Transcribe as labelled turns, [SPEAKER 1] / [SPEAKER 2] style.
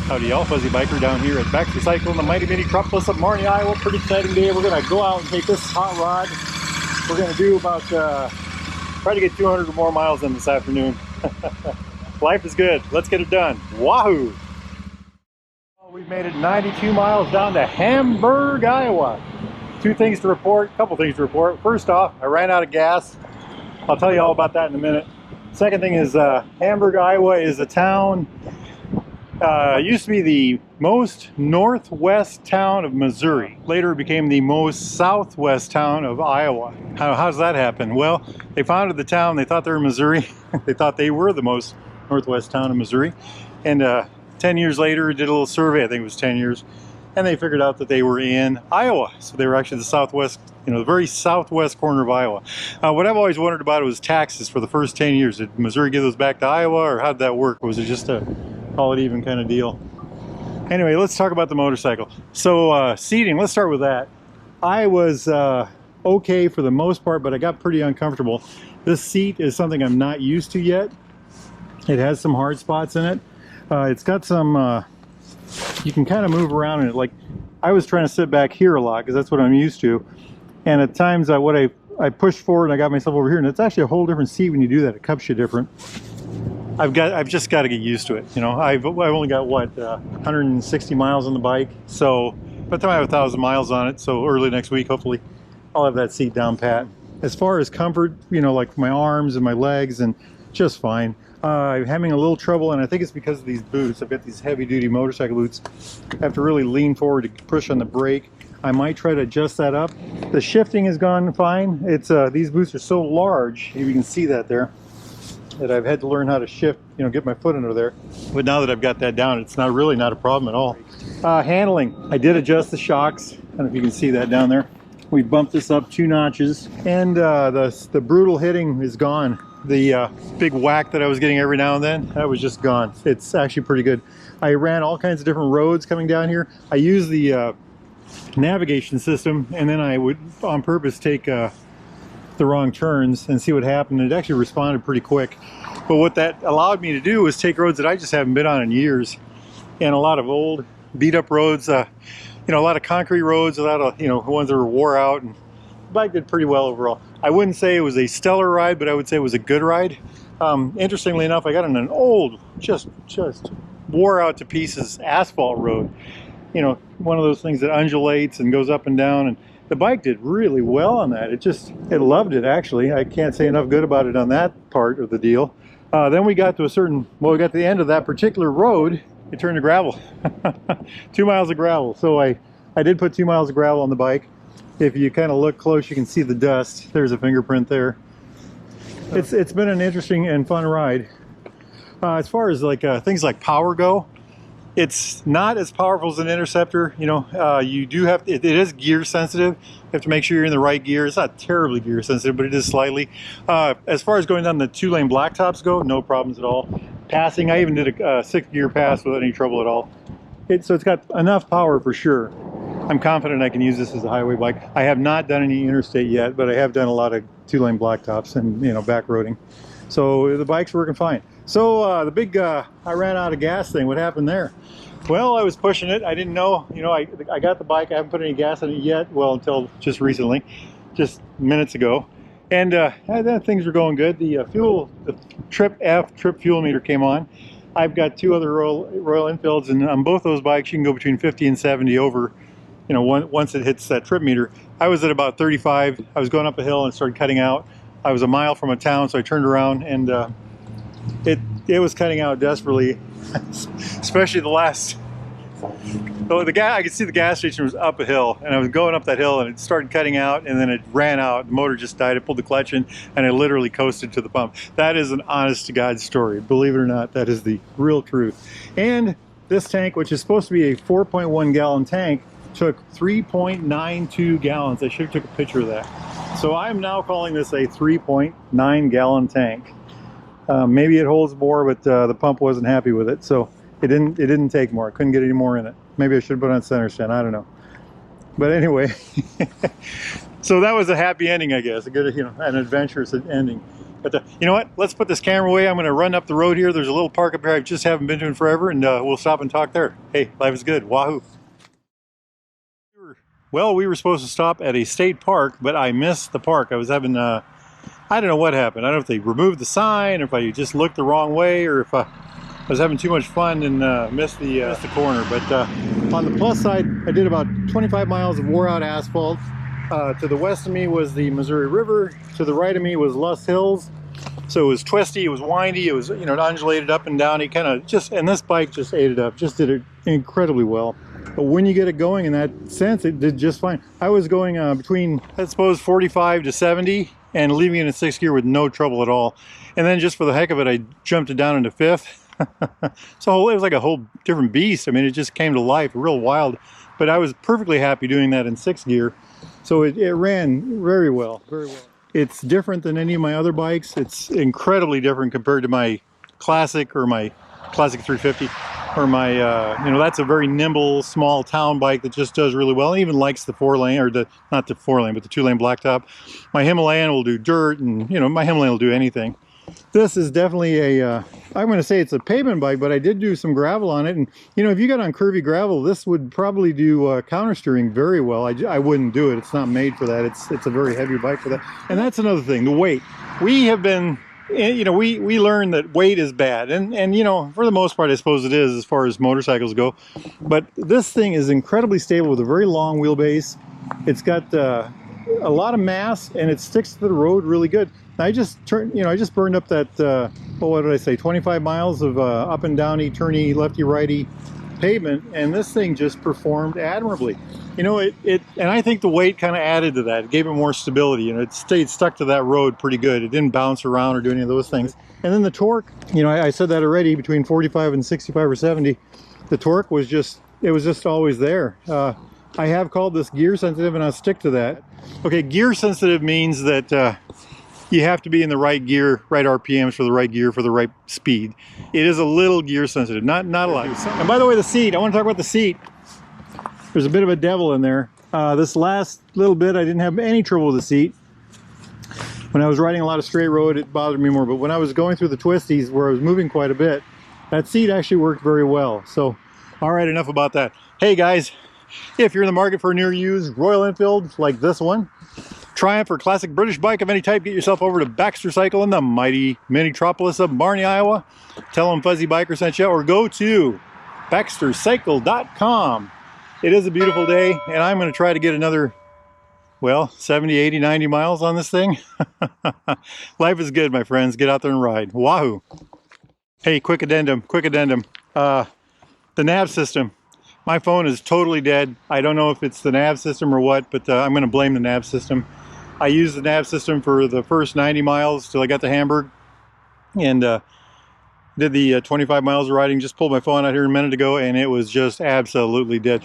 [SPEAKER 1] Howdy y'all, Fuzzy Biker down here at Back Recycle in the Mighty Mini Cropless of Marnie, Iowa. Pretty exciting day. We're gonna go out and take this hot rod. We're gonna do about, try to get 200 or more miles in this afternoon. Life is good. Let's get it done. Wahoo! Well, we've made it 92 miles down to Hamburg, Iowa. Couple things to report. First off, I ran out of gas. I'll tell you all about that in a minute. Second thing is Hamburg, Iowa is a town. Used to be the most northwest town of Missouri. Later it became the most southwest town of Iowa. How does that happen? Well, they founded the town, they thought they were in Missouri. They thought they were the most northwest town of Missouri. And 10 years later, did a little survey, I think it was 10 years, and they figured out that they were in Iowa. So they were actually the southwest, the very southwest corner of Iowa. What I've always wondered about was taxes for the first 10 years. Did Missouri give those back to Iowa, or how did that work? Was it just a call it even kind of deal? Anyway, let's talk about the motorcycle. So seating, let's start with that. I was okay for the most part, but I got pretty uncomfortable. This seat is something I'm not used to yet. It has some hard spots in it. It's got some, you can kind of move around in it. Like, I was trying to sit back here a lot because that's what I'm used to. And at times I pushed forward and I got myself over here, and it's actually a whole different seat when you do that. It cups you different. I've just got to get used to it. I've only got what 160 miles on the bike, so by the time I have 1,000 miles on it, so early next week, hopefully, I'll have that seat down pat. As far as comfort, like my arms and my legs, and just fine. I'm having a little trouble, and I think it's because of these boots. I've got these heavy-duty motorcycle boots. I have to really lean forward to push on the brake. I might try to adjust that up. The shifting has gone fine. It's these boots are so large, you can see that there, that I've had to learn how to shift, get my foot under there. But now that I've got that down, it's not a problem at all. Handling, I did adjust the shocks. I don't know if you can see that down there. We bumped this up 2 notches, and the brutal hitting is gone. The big whack that I was getting every now and then, that was just gone. It's actually pretty good. I ran all kinds of different roads coming down here. I used the navigation system, and then I would on purpose take the wrong turns and see what happened. It actually responded pretty quick. But what that allowed me to do was take roads that I just haven't been on in years, and a lot of old beat up roads, a lot of concrete roads, a lot of ones that were wore out, and the bike did pretty well overall. I wouldn't say it was a stellar ride, but I would say it was a good ride. Interestingly enough, I got on an old, just wore out to pieces asphalt road. One of those things that undulates and goes up and down, and the bike did really well on that. It loved it, actually. I can't say enough good about it on that part of the deal. Then we got to we got to the end of that particular road, it turned to gravel. 2 miles of gravel. So I did put 2 miles of gravel on the bike. If you kind of look close, you can see the dust. There's a fingerprint there. It's been an interesting and fun ride. As far as things like power go, it's not as powerful as an Interceptor. You do have it is gear sensitive. You have to make sure you're in the right gear. It's not terribly gear sensitive, but it is slightly. As far as going down the 2-lane blacktops go, no problems at all. Passing, I even did a 6th gear pass without any trouble at all. So it's got enough power for sure. I'm confident I can use this as a highway bike. I have not done any interstate yet, but I have done a lot of 2-lane blacktops and back roading. So the bike's working fine. So the big I ran out of gas thing, what happened there? Well, I was pushing it. I didn't know, I got the bike. I haven't put any gas in it yet. Well, until just recently, just minutes ago. And things were going good. The trip fuel meter came on. I've got 2 other Royal Enfields, and on both those bikes, you can go between 50 and 70 over, once it hits that trip meter. I was at about 35. I was going up a hill and started cutting out. I was a mile from a town, so I turned around, and it was cutting out desperately, especially the last. So I could see the gas station was up a hill, and I was going up that hill, and it started cutting out, and then it ran out. The motor just died. I pulled the clutch in, and I literally coasted to the pump. That is an honest-to-God story. Believe it or not, that is the real truth. And this tank, which is supposed to be a 4.1 gallon tank, took 3.92 gallons. I should have took a picture of that. So I'm now calling this a 3.9 gallon tank. Maybe it holds more, but the pump wasn't happy with it, so it didn't take more. I couldn't get any more in it. Maybe I should have put it on center stand. I don't know. But anyway, so that was a happy ending, I guess. A good, an adventurous ending. But you know what? Let's put this camera away. I'm going to run up the road here. There's a little park up here I just haven't been to in forever, and we'll stop and talk there. Hey, life is good. Wahoo! Well, we were supposed to stop at a state park, but I missed the park. I was having, I don't know what happened. I don't know if they removed the sign, or if I just looked the wrong way, or if I was having too much fun and missed the corner. But on the plus side, I did about 25 miles of wore-out asphalt. To the west of me was the Missouri River. To the right of me was Luss Hills. So it was twisty, it was windy, it was, you know, it undulated up and down. It kind of just, and this bike just ate it up, just did it incredibly well. But when you get it going in that sense, it did just fine. I was going between, I suppose, 45 to 70 and leaving it in 6th gear with no trouble at all. And then just for the heck of it, I jumped it down into 5th. So it was like a whole different beast. I mean, it just came to life, real wild. But I was perfectly happy doing that in 6th gear. So it ran very well, very well. It's different than any of my other bikes. It's incredibly different compared to my Classic or my Classic 350 or my, you know, that's a very nimble, small town bike that just does really well and even likes the 4-lane, or not the 4-lane, but the 2-lane blacktop. My Himalayan will do dirt, and, you know, my Himalayan will do anything. This is definitely a, I'm going to say it's a pavement bike, but I did do some gravel on it. And, you know, if you got on curvy gravel, this would probably do counter steering very well. I wouldn't do it. It's not made for that. It's a very heavy bike for that. And that's another thing, the weight. We have been, you know, we learned that weight is bad. And, you know, for the most part, I suppose it is as far as motorcycles go. But this thing is incredibly stable with a very long wheelbase. It's got a lot of mass, and it sticks to the road really good. I just I just burned up that, well, what did I say, 25 miles of up and downy, turny, lefty, righty pavement, and this thing just performed admirably. You know, and I think the weight kind of added to that. It gave it more stability, you know, it stayed stuck to that road pretty good. It didn't bounce around or do any of those things. And then the torque, you know, I said that already, between 45 and 65 or 70, the torque was just, it was just always there. I have called this gear sensitive, and I'll stick to that. Okay, gear sensitive means that you have to be in the right gear, right RPMs for the right gear for the right speed. It is a little gear sensitive, not a lot. And by the way, the seat, I want to talk about the seat. There's a bit of a devil in there. This last little bit, I didn't have any trouble with the seat. When I was riding a lot of straight road, it bothered me more. But when I was going through the twisties, where I was moving quite a bit, that seat actually worked very well. So, all right, enough about that. Hey guys, if you're in the market for a near used Royal Enfield like this one, Triumph or classic British bike of any type, get yourself over to Baxter Cycle in the mighty mini-tropolis of Marnie, Iowa. Tell them Fuzzy Biker sent you, or go to baxtercycle.com. It is a beautiful day, and I'm going to try to get another, well, 70, 80, 90 miles on this thing. Life is good, my friends. Get out there and ride. Wahoo! Hey, quick addendum. The nav system. My phone is totally dead. I don't know if it's the nav system or what, but I'm going to blame the nav system. I used the nav system for the first 90 miles till I got to Hamburg, and did the 25 miles of riding. Just pulled my phone out here a minute ago, and it was just absolutely dead.